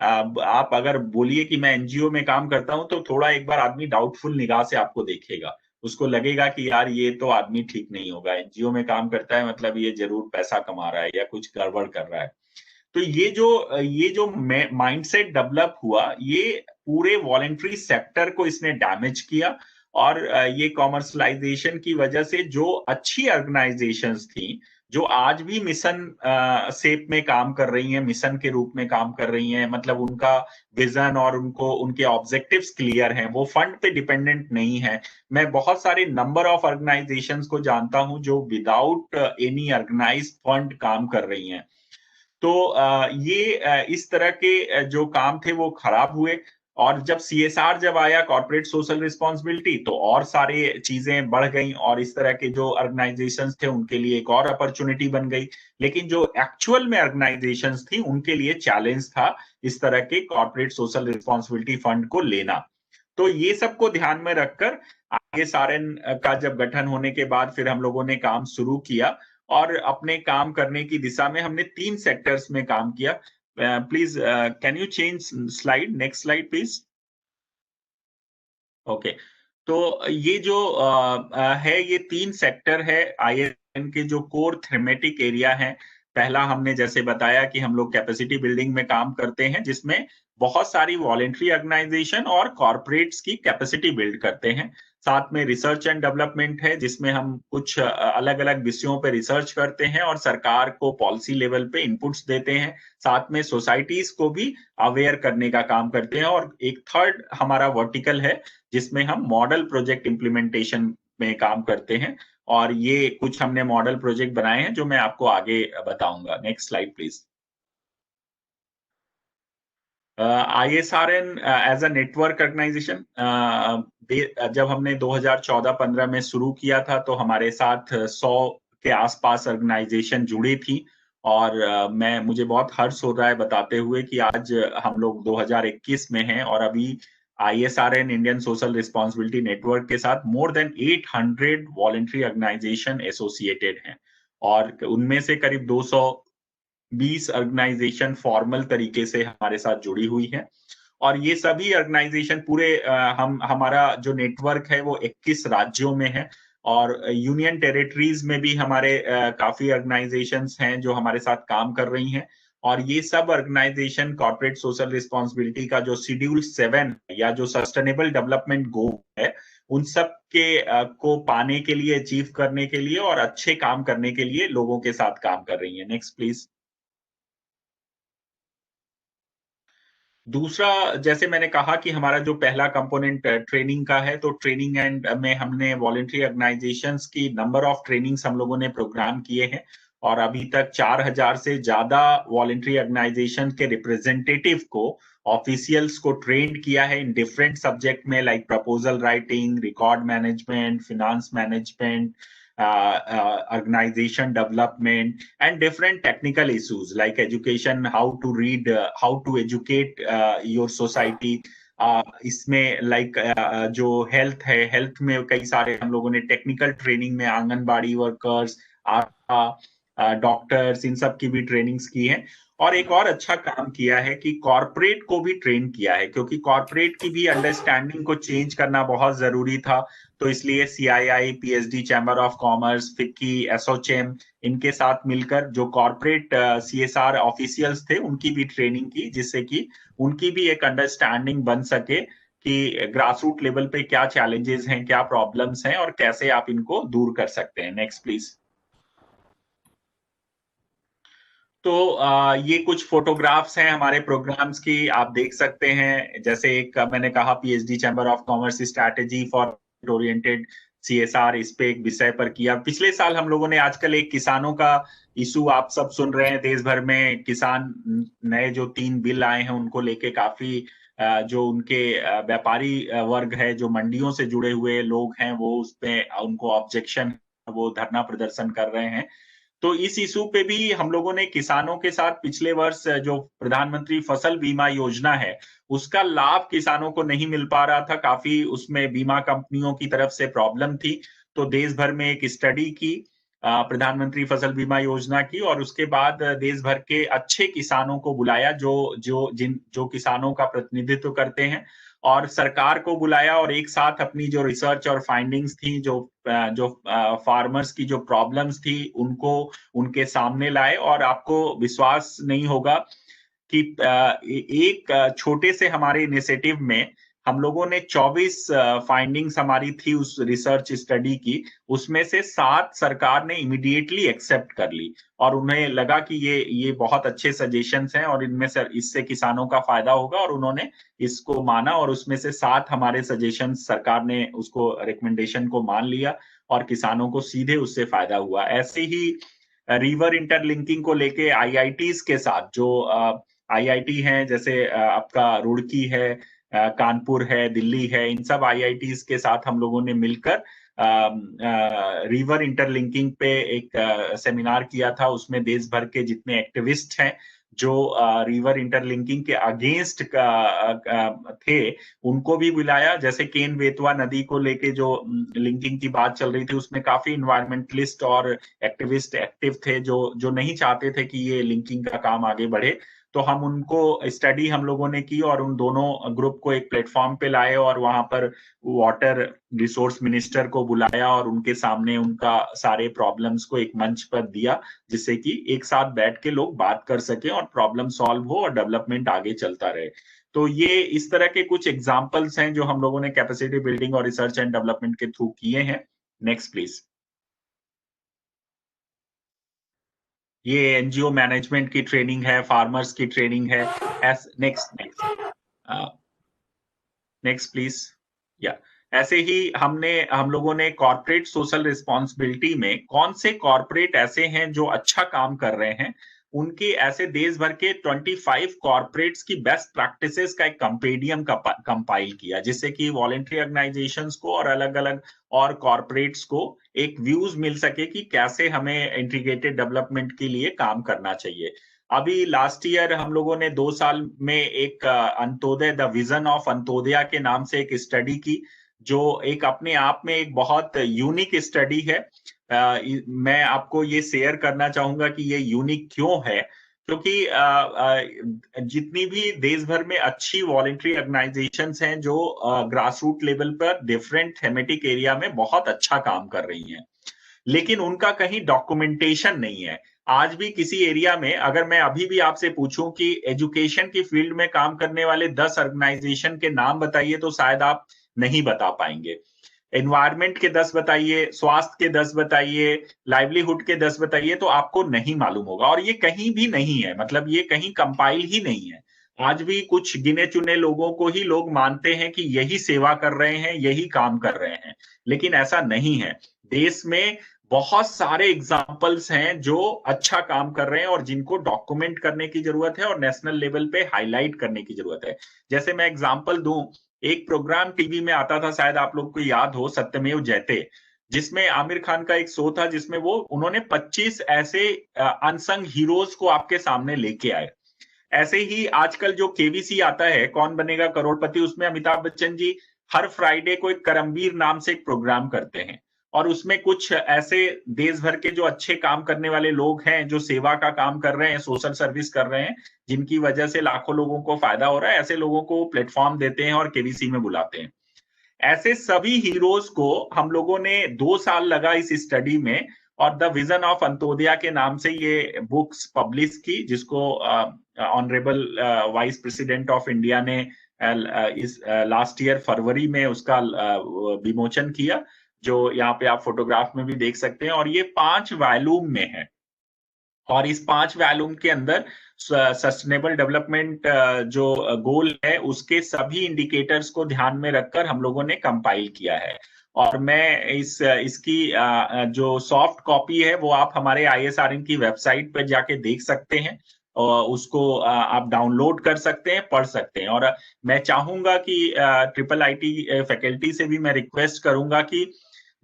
आप अगर बोलिए कि मैं एनजीओ में काम करता हूं तो थोड़ा एक बार आदमी डाउटफुल निगाह से आपको देखेगा, उसको लगेगा कि यार ये तो आदमी ठीक नहीं होगा, एनजीओ में काम करता है मतलब ये जरूर पैसा कमा रहा है या कुछ गड़बड़ कर रहा है। तो ये जो माइंडसेट डेवलप हुआ, ये पूरे वॉलंटरी सेक्टर को इसने डैमेज किया और ये कॉमर्शलाइजेशन की वजह से जो अच्छी ऑर्गेनाइजेशंस थी, जो आज भी मिशन शेप में काम कर रही हैं, मिशन के रूप में काम कर रही हैं, मतलब उनका विजन और उनके ऑब्जेक्टिव्स क्लियर हैं, वो फंड पे डिपेंडेंट नहीं है। मैं बहुत सारे नंबर ऑफ ऑर्गेनाइजेशंस को जानता हूं जो विदाउट एनी ऑर्गेनाइज्ड फंड काम कर रही हैं। तो ये इस तरह के जो काम थे वो खराब हुए और जब सीएसआर जब आया, कॉर्पोरेट सोशल रिस्पांसिबिलिटी, तो और सारी चीजें बढ़ गई और इस तरह के जो ऑर्गेनाइजेशंस थे उनके लिए एक और अपॉर्चुनिटी बन गई। लेकिन जो एक्चुअल में ऑर्गेनाइजेशंस थी उनके लिए चैलेंज था इस तरह के कॉर्पोरेट सोशल रिस्पांसिबिलिटी फंड को लेना। तो ये सबको ध्यान में रखकर आगे सारेन का जब गठन होने के बाद फिर हम लोगों ने काम शुरू किया और अपने काम करने की दिशा में हमने 3 सेक्टर्स में काम किया। Please can you change slide, next slide please. Okay, तो ये जो है, ये 3 सेक्टर है ISRN के जो कोर थीमेटिक एरिया हैं। पहला हमने जैसे बताया कि हम लोग कैपेसिटी बिल्डिंग में काम करते हैं, जिसमें बहुत सारी वॉलंटरी ऑर्गेनाइजेशन और कॉर्पोरेट्स की कैपेसिटी बिल्ड करते हैं। साथ में रिसर्च एंड डेवलपमेंट है, जिसमें हम कुछ अलग-अलग विषयों पे रिसर्च करते हैं और सरकार को पॉलिसी लेवल पे इनपुट्स देते हैं। साथ में सोसाइटीज़ को भी अवेयर करने का काम करते हैं, और एक थर्ड हमारा वर्टिकल है, जिसमें हम मॉडल प्रोजेक्ट इम्प्लीमेंटेशन में काम करते हैं। और ये कुछ हमने मॉडल प्रोजेक्ट बनाए हैं जो मैं आपको आगे बताऊंगा। Next slide please. ISRN as a network organization, जब हमने 2014-15 में शुरू किया था तो हमारे साथ 100 के आसपास ऑर्गेनाइजेशन जुड़ी थी। और मुझे बहुत हर्ष हो रहा है बताते हुए कि आज हम लोग 2021 में हैं, और अभी ISRN Indian social responsibility network के साथ more than 800 voluntary organization associated हैं, और उनमें से करीब 220 ऑर्गेनाइजेशन फॉर्मल तरीके से हमारे साथ जुड़ी हुई हैं। और ये सभी ऑर्गेनाइजेशन पूरे हमारा जो नेटवर्क है वो 21 राज्यों में है, और यूनियन टेरिटरीज में भी हमारे काफी ऑर्गेनाइजेशंस हैं जो हमारे साथ काम कर रही हैं। और ये सब ऑर्गेनाइजेशन कॉर्पोरेट सोशल रिस्पॉन्सिबिलिटी का जो शेड्यूल 7 या जो सस्टेनेबल डेवलपमेंट गोल है, उन सब के को पाने के लिए, अचीव करने के लिए और अच्छे काम करने के लिए लोगों के साथ काम कर रही है। Next please. दूसरा, जैसे मैंने कहा कि हमारा जो पहला कंपोनेंट ट्रेनिंग का है, तो ट्रेनिंग एंड में हमने वॉलंटरी ऑर्गेनाइजेशंस की नंबर ऑफ ट्रेनिंग्स हम लोगों ने प्रोग्राम किए हैं, और अभी तक 4000 से ज्यादा वॉलंटरी ऑर्गेनाइजेशन के रिप्रेजेंटेटिव को, ऑफिशियल्स को ट्रेंड किया है इन डिफरेंट सब्जेक्ट में, like proposal writing, record management, finance management, organization development, and different technical issues like education, how to read, how to educate your society. इसमें like जो health है, health में कई सारे हम लोगों ने टेक्निकल ट्रेनिंग में आंगनबाड़ी वर्कर्स, डॉक्टर्स, इन सब की भी ट्रेनिंग्स की है। और एक और अच्छा काम किया है कि कॉर्पोरेट को भी ट्रेन किया है, क्योंकि कॉर्पोरेट की भी अंडरस्टैंडिंग को चेंज करना बहुत जरूरी था। तो इसलिए CII, PSD, chamber of commerce, FICCI, ASSOCHAM, इनके साथ मिलकर जो कॉर्पोरेट CSR ऑफिशियल्स थे, उनकी भी ट्रेनिंग की, जिससे कि उनकी भी एक अंडरस्टैंडिंग बन सके कि ग्रास रूट लेवल पे क्या चैलेंजेस हैं, क्या प्रॉब्लम्स हैं, और कैसे आप इनको दूर कर सकते हैं। Next please. तो ये कुछ फोटोग्राफ्स हैं हमारे प्रोग्राम्स की, आप देख सकते हैं। जैसे एक मैंने कहा PSD chamber of commerce strategy for oriented CSR, इस पे एक विषय पर किया। पिछले साल हम लोगों ने, आजकल एक किसानों का इशू आप सब सुन रहे हैं, देश भर में किसान नए जो 3 बिल आए हैं उनको लेके काफी जो उनके व्यापारी वर्ग है, जो मंडियों से जुड़े हुए लोग हैं, वो उस पे उनको ऑब्जेक्शन, वो धरना प्रदर्शन कर रहे हैं। तो इस इशू पे भी हम लोगों ने किसानों के साथ पिछले वर्ष जो प्रधानमंत्री फसल बीमा योजना है, उसका लाभ किसानों को नहीं मिल पा रहा था, काफी उसमें बीमा कंपनियों की तरफ से प्रॉब्लम थी। तो देश भर में एक स्टडी की प्रधानमंत्री फसल बीमा योजना की, और उसके बाद देश भर के अच्छे किसानों को बुलाया जो किसानों का प्रतिनिधित्व करते हैं, और सरकार को बुलाया, और एक साथ अपनी जो रिसर्च और फाइंडिंग्स थी, जो फार्मर्स की जो प्रॉब्लम्स थी, उनको उनके सामने लाए। और आपको विश्वास नहीं होगा कि एक छोटे से हमारे इनिशिएटिव में हम लोगों ने 24 फाइंडिंग्स हमारी थी उस रिसर्च स्टडी की, उसमें से 7 सरकार ने इमीडिएटली एक्सेप्ट कर ली, और उन्हें लगा कि ये बहुत अच्छे सजेशंस हैं और इनमें से इससे किसानों का फायदा होगा, और उन्होंने इसको माना, और उसमें से 7 हमारे सजेशंस, सरकार ने उसको रिकमेंडेशन को मान लिया, और किसानों को सीधे उससे फायदा हुआ। ऐसे ही रिवर इंटरलिंकिंग को लेके IITs के साथ, जो IIT हैं, जैसे आपका रुड़की है, कानपुर है, दिल्ली है, इन सब IITs के साथ हम लोगों ने मिलकर रिवर इंटरलिंकिंग पे एक सेमिनार किया था। उसमें देश भर के जितने एक्टिविस्ट हैं जो रिवर इंटरलिंकिंग के अगेंस्ट थे, उनको भी बुलाया। जैसे केन बेतवा नदी को लेके जो लिंकिंग की बात चल रही थी, उसमें काफी इन्वायरमेंटलिस्ट और एक्टिविस्ट एक्टिव थे, जो नहीं चाहते थे कि ये लिंकिंग का काम आगे बढ़े। तो हम उनको स्टडी हम लोगों ने की और उन दोनों ग्रुप को एक प्लेटफॉर्म पे लाए और वहां पर वाटर रिसोर्स मिनिस्टर को बुलाया और उनके सामने उनका सारे प्रॉब्लम्स को एक मंच पर दिया, जिससे कि एक साथ बैठ के लोग बात कर सके और प्रॉब्लम सॉल्व हो और डेवलपमेंट आगे चलता रहे। तो ये इस तरह के कुछ एग्जाम्पल्स हैं जो हम लोगों ने कैपेसिटी बिल्डिंग और रिसर्च एंड डेवलपमेंट के थ्रू किए हैं। Next please. ये एनजीओ मैनेजमेंट की ट्रेनिंग है, फार्मर्स की ट्रेनिंग है। Next next please. या ऐसे ही हम लोगों ने कॉर्पोरेट सोशल रिस्पॉन्सिबिलिटी में कौन से कॉर्पोरेट ऐसे हैं जो अच्छा काम कर रहे हैं, उनके ऐसे देश भर के 25 कॉर्पोरेट्स की बेस्ट प्रैक्टिसेस का एक कंपेडियम कंपाइल किया, जिससे कि वॉलंटरी ऑर्गेनाइजेशंस को और अलग अलग और कॉर्पोरेट्स को एक व्यूज मिल सके कि कैसे हमें इंटीग्रेटेड डेवलपमेंट के लिए काम करना चाहिए। अभी लास्ट ईयर हम लोगों ने 2 साल में एक Antyodaya the vision of Antyodaya के नाम से एक स्टडी की, जो एक अपने आप में एक बहुत यूनिक स्टडी है। मैं आपको ये शेयर करना चाहूंगा कि ये यूनिक क्यों है, क्योंकि जितनी भी देश भर में अच्छी वॉलंटरी ऑर्गेनाइजेशंस हैं जो ग्रास रूट लेवल पर डिफरेंट थेमेटिक एरिया में बहुत अच्छा काम कर रही हैं, लेकिन उनका कहीं डॉक्यूमेंटेशन नहीं है। आज भी किसी एरिया में अगर मैं अभी भी आपसे पूछूं कि एजुकेशन की फील्ड में काम करने वाले 10 ऑर्गेनाइजेशन के नाम बताइए, तो शायद आप नहीं बता पाएंगे। एनवायरमेंट के 10 बताइए, स्वास्थ्य के 10 बताइए, लाइवलीहुड के 10 बताइए, तो आपको नहीं मालूम होगा। और ये कहीं भी नहीं है, मतलब ये कहीं कंपाइल ही नहीं है। आज भी कुछ गिने चुने लोगों को ही लोग मानते हैं कि यही सेवा कर रहे हैं, यही काम कर रहे हैं, लेकिन ऐसा नहीं है। देश में बहुत सारे एग्जाम्पल्स हैं जो अच्छा काम कर रहे हैं और जिनको डॉक्यूमेंट करने की जरूरत है और नेशनल लेवल पे हाईलाइट करने की जरूरत है। जैसे मैं एग्जाम्पल दूं, एक प्रोग्राम टीवी में आता था, शायद आप लोग को याद हो, सत्यमेव जयते, जिसमें आमिर खान का एक शो था, जिसमें उन्होंने 25 ऐसे अनसंग हीरोज को आपके सामने लेके आए। ऐसे ही आजकल जो केवीसी आता है, कौन बनेगा करोड़पति, उसमें अमिताभ बच्चन जी हर फ्राइडे को एक करमवीर नाम से एक प्रोग्राम करते हैं और उसमें कुछ ऐसे देश भर के जो अच्छे काम करने वाले लोग हैं, जो सेवा का काम कर रहे हैं, सोशल सर्विस कर रहे हैं, जिनकी वजह से लाखों लोगों को फायदा हो रहा है, ऐसे लोगों को प्लेटफॉर्म देते हैं और केवीसी में बुलाते हैं। ऐसे सभी हीरोज को हम लोगों ने 2 साल लगा इस स्टडी में और द विजन ऑफ अंत्योदया के नाम से ये बुक्स पब्लिश की, जिसको honourable vice president of India ने इस लास्ट ईयर फरवरी में उसका विमोचन किया, जो यहाँ पे आप फोटोग्राफ में भी देख सकते हैं। और ये 5 वॉल्यूम में है और इस 5 वॉल्यूम के अंदर सस्टेनेबल डेवलपमेंट जो गोल है उसके सभी इंडिकेटर्स को ध्यान में रखकर हम लोगों ने कंपाइल किया है। और मैं इसकी जो सॉफ्ट कॉपी है वो आप हमारे ISRN की वेबसाइट पर जाके देख सकते हैं और उसको आप डाउनलोड कर सकते हैं, पढ़ सकते हैं। और मैं चाहूंगा कि IIIT फैकल्टी से भी मैं रिक्वेस्ट करूंगा कि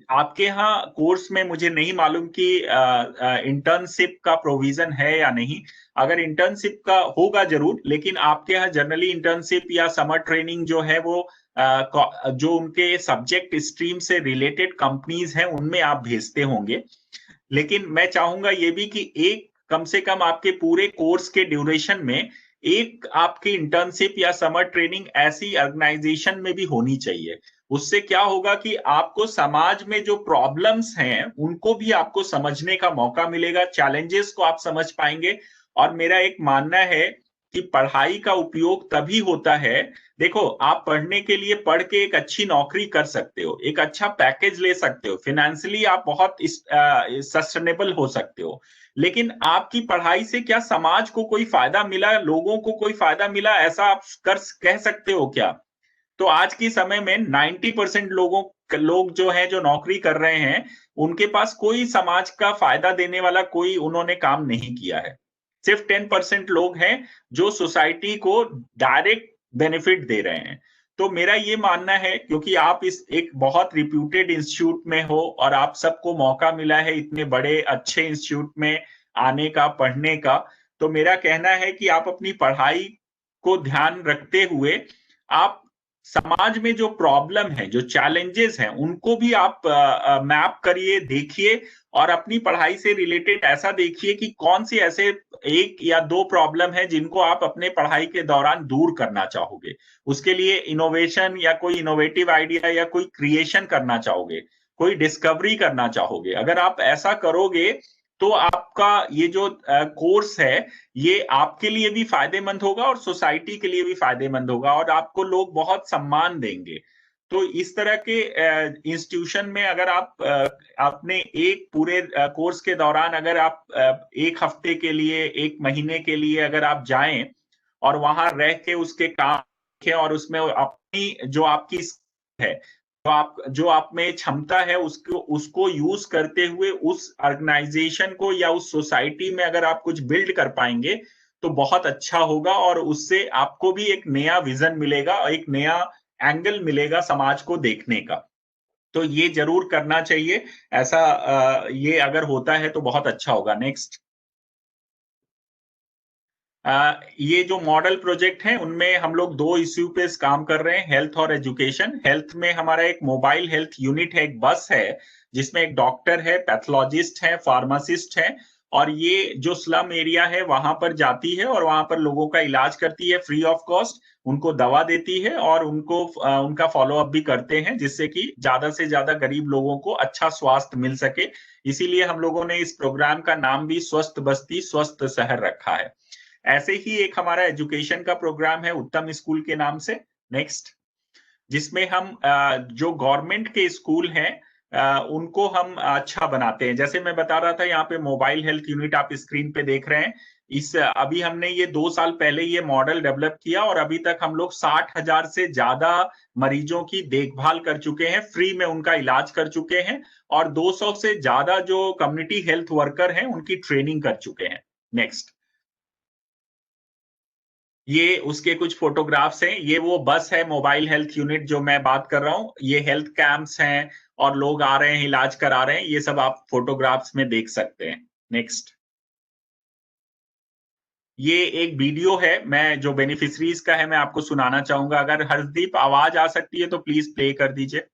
आपके यहाँ कोर्स में, मुझे नहीं मालूम कि इंटर्नशिप का प्रोविजन है या नहीं, अगर इंटर्नशिप का होगा जरूर, लेकिन आपके यहाँ जनरली इंटर्नशिप या समर ट्रेनिंग जो है वो जो उनके सब्जेक्ट स्ट्रीम से रिलेटेड कंपनीज हैं उनमें आप भेजते होंगे। लेकिन मैं चाहूंगा ये भी कि एक कम से कम आपके पूरे कोर्स के ड्यूरेशन में एक आपकी इंटर्नशिप या समर ट्रेनिंग ऐसी ऑर्गेनाइजेशन में भी होनी चाहिए। उससे क्या होगा कि आपको समाज में जो प्रॉब्लम्स हैं उनको भी आपको समझने का मौका मिलेगा, चैलेंजेस को आप समझ पाएंगे। और मेरा एक मानना है कि पढ़ाई का उपयोग तभी होता है, देखो आप पढ़ने के लिए पढ़ के एक अच्छी नौकरी कर सकते हो, एक अच्छा पैकेज ले सकते हो, फाइनेंशियली आप बहुत सस्टेनेबल हो सकते हो, लेकिन आपकी पढ़ाई से क्या समाज को कोई फायदा मिला, लोगों को कोई फायदा मिला, ऐसा आप कह सकते हो क्या? तो आज के समय में 90% लोग जो है जो नौकरी कर रहे हैं, उनके पास कोई समाज का फायदा देने वाला कोई उन्होंने काम नहीं किया है। सिर्फ 10% लोग हैं जो सोसाइटी को डायरेक्ट बेनिफिट दे रहे हैं। तो मेरा ये मानना है, क्योंकि आप इस एक बहुत रिप्यूटेड इंस्टीट्यूट में हो और आप सबको मौका मिला है इतने बड़े अच्छे इंस्टीट्यूट में आने का, पढ़ने का, तो मेरा कहना है कि आप अपनी पढ़ाई को ध्यान रखते हुए आप समाज में जो प्रॉब्लम है, जो चैलेंजेस हैं, उनको भी आप मैप करिए, देखिए और अपनी पढ़ाई से रिलेटेड ऐसा देखिए कि कौन सी ऐसे 1 या 2 प्रॉब्लम है जिनको आप अपने पढ़ाई के दौरान दूर करना चाहोगे। उसके लिए इनोवेशन या कोई इनोवेटिव आइडिया या कोई क्रिएशन करना चाहोगे, कोई डिस्कवरी करना चाहोगे। अगर आप ऐसा करोगे तो आपका ये जो कोर्स है, ये आपके लिए भी फायदेमंद होगा और सोसाइटी के लिए भी फायदेमंद होगा और आपको लोग बहुत सम्मान देंगे। तो इस तरह के इंस्टीट्यूशन में अगर आप अपने एक पूरे कोर्स के दौरान अगर आप 1 हफ्ते के लिए, 1 महीने के लिए अगर आप जाएँ और वहाँ रह के उसके काम सीखें और उसमें अपनी जो आपकी है, जो आप में क्षमता है उसको यूज़ करते हुए उस ऑर्गेनाइजेशन को या उस सोसाइटी में अगर आप कुछ बिल्ड कर पाएँगे, तो बहुत अच्छा होगा और उससे आपको भी एक नया विज़न मिलेगा और एक नया एंगल मिलेगा समाज को देखने का। तो ये ज़रूर करना चाहिए। ऐसा ये अगर होता है तो बहुत अच्छा होगा। नेक्स्ट। ये जो मॉडल प्रोजेक्ट हैं, उनमें हम लोग 2 इश्यू पे काम कर रहे हैं, हेल्थ और एजुकेशन। हेल्थ में हमारा एक मोबाइल हेल्थ यूनिट है, एक बस है, जिसमें एक डॉक्टर है, पैथोलॉजिस्ट है, फार्मासिस्ट है और ये जो स्लम एरिया है, वहाँ पर जाती है और वहाँ पर लोगों का इलाज करती है फ्री ऑफ कॉस्ट, उनको दवा देती है और उनको उनका फ़ॉलो अप भी करते हैं, जिससे कि ज़्यादा से ज़्यादा गरीब लोगों को अच्छा स्वास्थ्य मिल सके। इसीलिए हम लोगों ने इस प्रोग्राम का नाम भी स्वस्थ बस्ती, स्वस्थ शहर रखा है। ऐसे ही एक हमारा एजुकेशन का प्रोग्राम है उत्तम स्कूल के नाम से। नेक्स्ट। जिसमें हम जो गवर्नमेंट के स्कूल हैं उनको हम अच्छा बनाते हैं। जैसे मैं बता रहा था, यहाँ पे मोबाइल हेल्थ यूनिट आप स्क्रीन पे देख रहे हैं। इस अभी हमने ये 2 साल पहले ये मॉडल डेवलप किया और अभी तक हम लोग 60,000 से ज्यादा मरीजों की देखभाल कर चुके हैं, फ्री में उनका इलाज कर चुके हैं और 200 से ज्यादा जो कम्युनिटी हेल्थ वर्कर हैं उनकी ट्रेनिंग कर चुके हैं। नेक्स्ट। ये उसके कुछ फोटोग्राफ्स हैं। ये वो बस है, मोबाइल हेल्थ यूनिट जो मैं बात कर रहा हूँ। ये हेल्थ कैंप्स हैं और लोग आ रहे हैं, इलाज करा रहे हैं। ये सब आप फोटोग्राफ्स में देख सकते हैं। नेक्स्ट। ये एक वीडियो है, मैं जो बेनिफिशरीज का है मैं आपको सुनाना चाहूंगा। अगर हर्षदीप आवाज आ सकती है तो प्लीज प्ले कर दीजिए।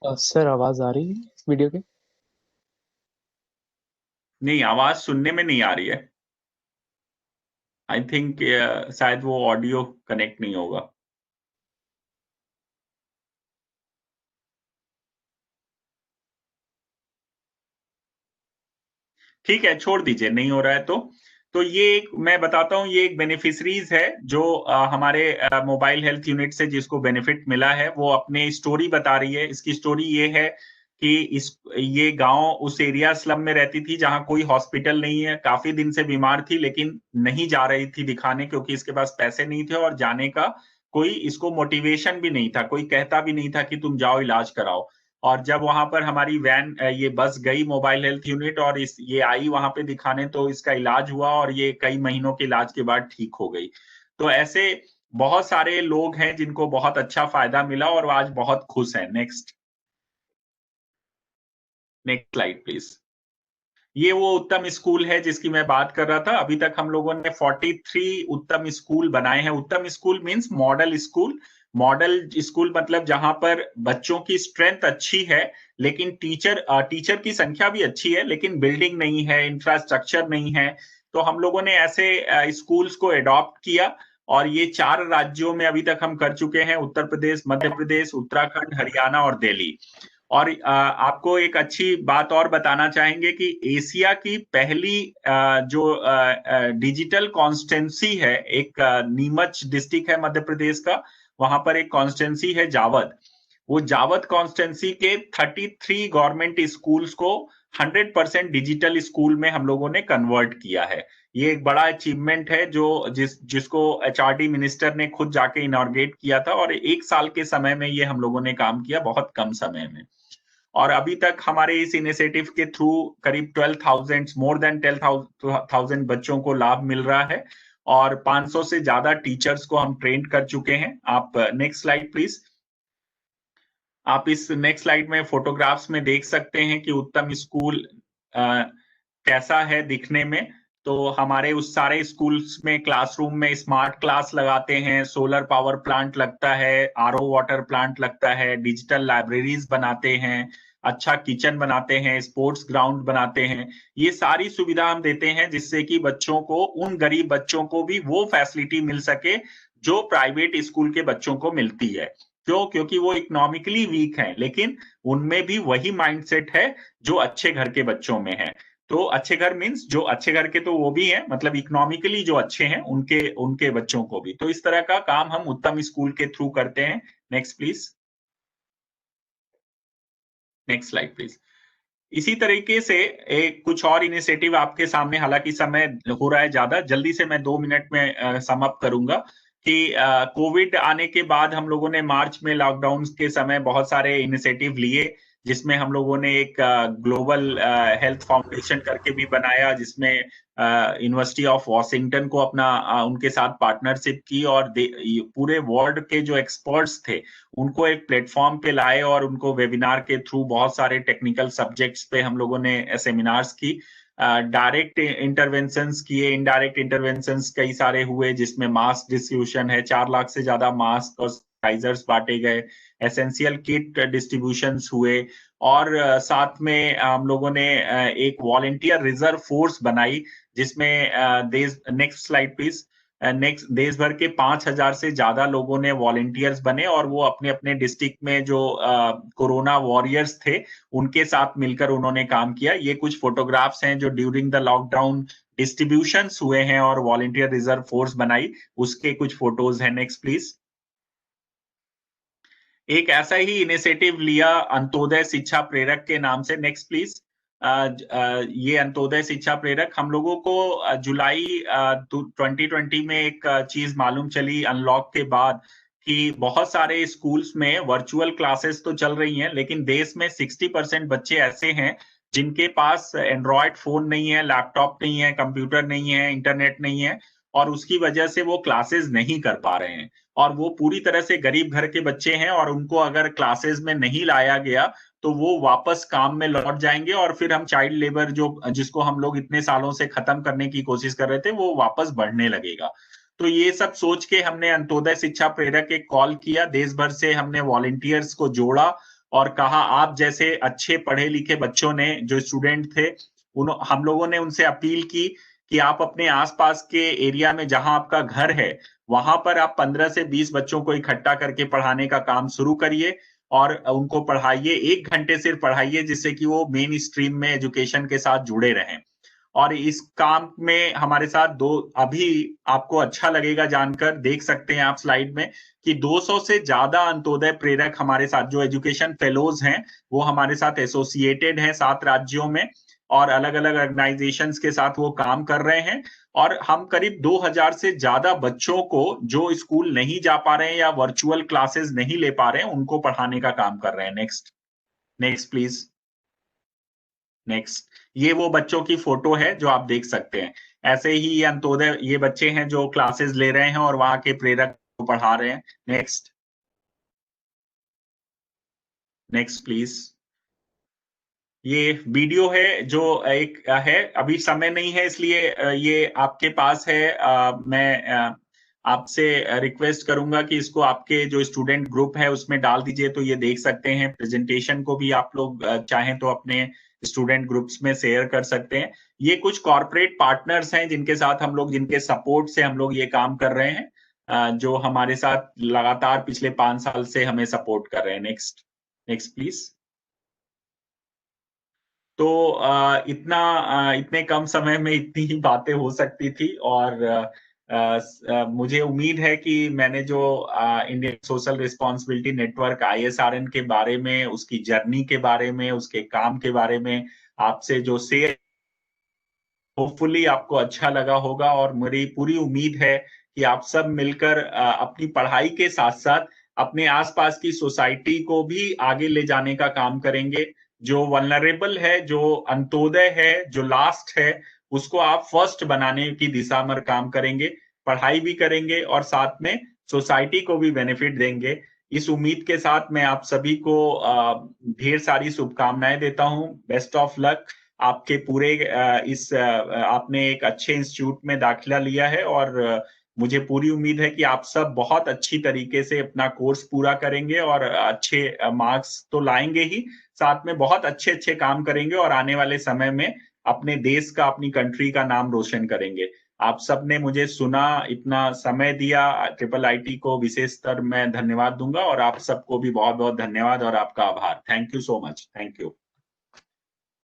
सर आवाज आ रही है इस वीडियो की? नहीं, आवाज सुनने में नहीं आ रही है। आई थिंक शायद वो ऑडियो कनेक्ट नहीं होगा। ठीक है, छोड़ दीजिए, नहीं हो रहा है तो। तो ये एक मैं बताता हूँ, ये एक बेनिफिशरीज है जो हमारे मोबाइल हेल्थ यूनिट से जिसको बेनिफिट मिला है, वो अपने स्टोरी बता रही है। इसकी स्टोरी ये है कि ये गांव उस एरिया स्लम में रहती थी जहां कोई हॉस्पिटल नहीं है। काफी दिन से बीमार थी लेकिन नहीं जा रही थी दिखाने, क्योंकि इसके पास पैसे नहीं थे और जाने का कोई इसको मोटिवेशन भी नहीं था। कोई कहता भी नहीं था कि तुम जाओ इलाज कराओ। और जब वहां पर हमारी वैन ये बस गई मोबाइल हेल्थ यूनिट और ये आई वहां पे दिखाने, तो इसका इलाज हुआ और ये कई महीनों के इलाज के बाद ठीक हो गई। तो ऐसे बहुत सारे लोग हैं जिनको बहुत अच्छा फायदा मिला और वो आज बहुत खुश हैं। नेक्स्ट। Next slide please. ये वो उत्तम स्कूल है जिसकी मैं बात कर रहा था। अभी तक हम लोगों ने 43 उत्तम स्कूल बनाए हैं। उत्तम school means model school. Model school मतलब जहां पर बच्चों की स्ट्रेंथ अच्छी है लेकिन टीचर की संख्या भी अच्छी है, लेकिन बिल्डिंग नहीं है, इंफ्रास्ट्रक्चर नहीं है। तो हम लोगों ने ऐसे स्कूल्स को अडॉप्ट किया और ये 4 राज्यों में अभी तक हम कर चुके हैं: उत्तर प्रदेश, मध्य प्रदेश, उत्तराखंड, हरियाणा और दिल्ली। और आपको एक अच्छी बात और बताना चाहेंगे कि एशिया की पहली जो डिजिटल कॉन्स्टेंसी है, एक नीमच डिस्ट्रिक्ट है मध्य प्रदेश का, वहां पर एक कॉन्स्टेंसी है जावद। वो जावद कॉन्स्टेंसी के 33 गवर्नमेंट स्कूल्स को 100% डिजिटल स्कूल में हम लोगों ने कन्वर्ट किया है। ये एक बड़ा अचीवमेंट है जो जिसको एचआरडी मिनिस्टर ने खुद जाके इनॉर्गेट किया था और 1 साल के समय में ये हम लोगों ने काम किया, बहुत कम समय में। और अभी तक हमारे इस इनिशिएटिव के थ्रू करीब 12,000 मोर देन 12,000 बच्चों को लाभ मिल रहा है और 500 से ज्यादा टीचर्स को हम ट्रेन कर चुके हैं। आप नेक्स्ट स्लाइड प्लीज। आप इस नेक्स्ट स्लाइड में फोटोग्राफ्स में देख सकते हैं कि उत्तम स्कूल कैसा है दिखने में, तो हमारे उस सारे स्कूल्स में क्लासरूम में स्मार्ट क्लास लगाते हैं, सोलर पावर प्लांट लगता है, आरओ वाटर प्लांट लगता है, डिजिटल लाइब्रेरीज बनाते हैं, अच्छा किचन बनाते हैं, स्पोर्ट्स ग्राउंड बनाते हैं। ये सारी सुविधा हम देते हैं जिससे कि बच्चों को, उन गरीब बच्चों को भी वो फैसिलिटी मिल सके जो प्राइवेट स्कूल के बच्चों को मिलती है। क्यों? क्योंकि वो इकोनॉमिकली वीक हैं, लेकिन उनमें भी वही माइंडसेट है जो अच्छे घर के बच्चों में है। तो अच्छे घर मीन्स जो अच्छे घर के तो वो भी हैं, मतलब इकोनॉमिकली जो अच्छे हैं उनके उनके बच्चों को भी। तो इस तरह का काम हम उत्तम स्कूल के थ्रू करते हैं। Next please, next slide please. इसी तरीके से एक कुछ और इनिशिएटिव आपके सामने, हालांकि समय हो रहा है ज्यादा, जल्दी से मैं 2 मिनट में सम अप करूंगा कि कोविड आने के बाद हम लोगों ने मार्च में लॉकडाउन के समय बहुत सारे इनिशिएटिव लिए, जिसमें हम लोगों ने एक ग्लोबल हेल्थ फाउंडेशन करके भी बनाया, जिसमें यूनिवर्सिटी ऑफ वॉशिंगटन को अपना उनके साथ पार्टनरशिप की, और पूरे वर्ल्ड के जो एक्सपर्ट्स थे उनको एक प्लेटफॉर्म पे लाए और उनको वेबिनार के थ्रू बहुत सारे टेक्निकल सब्जेक्ट्स पे हम लोगों ने सेमिनार्स की। डायरेक्ट इंटरवेंशंस किए, इनडायरेक्ट इंटरवेंशंस कई सारे हुए, जिसमें मास्क डिस्ट्रीब्यूशन है, 4 लाख से ज्यादा मास्क और सैनिटाइजर्स बांटे गए, एसेंशियल किट डिस्ट्रीब्यूशंस हुए, और साथ में हम लोगों ने एक वॉलंटियर रिजर्व फोर्स बनाई, जिसमें नेक्स्ट स्लाइड प्लीज। नेक्स्ट, देश भर के 5,000 से ज्यादा लोगों ने वॉलंटियर्स बने और वो अपने अपने डिस्ट्रिक्ट में जो कोरोना वॉरियर्स थे उनके साथ मिलकर उन्होंने काम किया। ये कुछ फोटोग्राफ्स हैं जो ड्यूरिंग द लॉकडाउन डिस्ट्रीब्यूशंस हुए हैं और वॉलंटियर रिजर्व फोर्स बनाई, उसके कुछ फोटोज हैं। Next please. एक ऐसा ही इनिशिएटिव लिया अंत्योदय शिक्षा प्रेरक के नाम से। Next please. ये अंत्योदय शिक्षा प्रेरक, हम लोगों को जुलाई 2020 में एक चीज मालूम चली अनलॉक के बाद कि बहुत सारे स्कूल्स में वर्चुअल क्लासेस तो चल रही हैं, लेकिन देश में 60% बच्चे ऐसे हैं जिनके पास एंड्रॉयड फोन नहीं है, लैपटॉप नहीं है, कंप्यूटर नहीं है, इंटरनेट नहीं है, और उसकी वजह से वो क्लासेस नहीं कर पा रहे हैं। और वो पूरी तरह से गरीब घर के बच्चे हैं, और उनको अगर क्लासेस में नहीं लाया गया तो वो वापस काम में लौट जाएंगे, और फिर हम चाइल्ड लेबर जो जिसको हम लोग इतने सालों से खत्म करने की कोशिश कर रहे थे, वो वापस बढ़ने लगेगा। तो ये सब सोच के हमने अंत्योदय शिक्षा प्रेरक एक कॉल किया, देश भर से हमने वॉलंटियर्स को जोड़ा और कहा आप जैसे अच्छे पढ़े लिखे बच्चों ने, जो स्टूडेंट थे, हम लोगों ने उनसे अपील की कि आप अपने आसपास के एरिया में जहां आपका घर है वहां पर आप 15 से 20 बच्चों को इकट्ठा करके पढ़ाने का काम शुरू करिए और उनको पढ़ाइए, 1 घंटे सिर्फ पढ़ाइए, जिससे कि वो मेन स्ट्रीम में एजुकेशन के साथ जुड़े रहें। और इस काम में हमारे साथ अभी आपको अच्छा लगेगा जानकर, देख सकते हैं आप स्लाइड में कि 200 से ज्यादा अंत्योदय प्रेरक हमारे साथ, जो एजुकेशन फेलोज हैं, वो हमारे साथ एसोसिएटेड हैं 7 राज्यों में, और अलग अलग ऑर्गेनाइजेशंस के साथ वो काम कर रहे हैं। और हम करीब 2000 से ज्यादा बच्चों को जो स्कूल नहीं जा पा रहे हैं या वर्चुअल क्लासेस नहीं ले पा रहे हैं, उनको पढ़ाने का काम कर रहे हैं। Next, next please, next. ये वो बच्चों की फोटो है जो आप देख सकते हैं। ऐसे ही ये अंत्योदय, ये बच्चे हैं जो क्लासेस ले रहे हैं और वहां के प्रेरक को पढ़ा रहे हैं। Next, next please. ये वीडियो है जो एक है, अभी समय नहीं है इसलिए ये आपके पास है। मैं आपसे रिक्वेस्ट करूंगा कि इसको आपके जो स्टूडेंट ग्रुप है उसमें डाल दीजिए, तो ये देख सकते हैं। प्रेजेंटेशन को भी आप लोग चाहें तो अपने स्टूडेंट ग्रुप्स में शेयर कर सकते हैं। ये कुछ कॉर्पोरेट पार्टनर्स हैं जिनके साथ हम लोग, जिनके सपोर्ट से हम लोग ये काम कर रहे हैं, जो हमारे साथ लगातार पिछले 5 साल से हमें सपोर्ट कर रहे हैं। Next, next please. तो इतने कम समय में इतनी ही बातें हो सकती थी, और मुझे उम्मीद है कि मैंने जो Indian social responsibility network ISRN के बारे में, उसकी जर्नी के बारे में, उसके काम के बारे में आपसे जो शेयर, होपफुली आपको अच्छा लगा होगा। और मेरी पूरी उम्मीद है कि आप सब मिलकर अपनी पढ़ाई के साथ साथ अपने आसपास की सोसाइटी को भी आगे ले जाने का काम करेंगे। जो वल्नरेबल है, जो अंत्योदय है, जो लास्ट है, उसको आप फर्स्ट बनाने की दिशा में काम करेंगे, पढ़ाई भी करेंगे और साथ में सोसाइटी को भी बेनिफिट देंगे। इस उम्मीद के साथ मैं आप सभी को ढेर सारी शुभकामनाएं देता हूं। Best of luck. आपके पूरे आपने एक अच्छे इंस्टीट्यूट में दाखिला लिया है और मुझे पूरी उम्मीद है कि आप सब बहुत अच्छी तरीके से अपना कोर्स पूरा करेंगे और अच्छे मार्क्स तो लाएंगे ही, साथ में बहुत अच्छे काम करेंगे और आने वाले समय में अपने देश का, अपनी कंट्री का नाम रोशन करेंगे। आप सबने मुझे सुना, इतना समय दिया, ट्रिपल आईटी को विशेषकर मैं धन्यवाद दूंगा और आप सबको भी बहुत बहुत धन्यवाद और आपका आभार। Thank you so much. Thank you.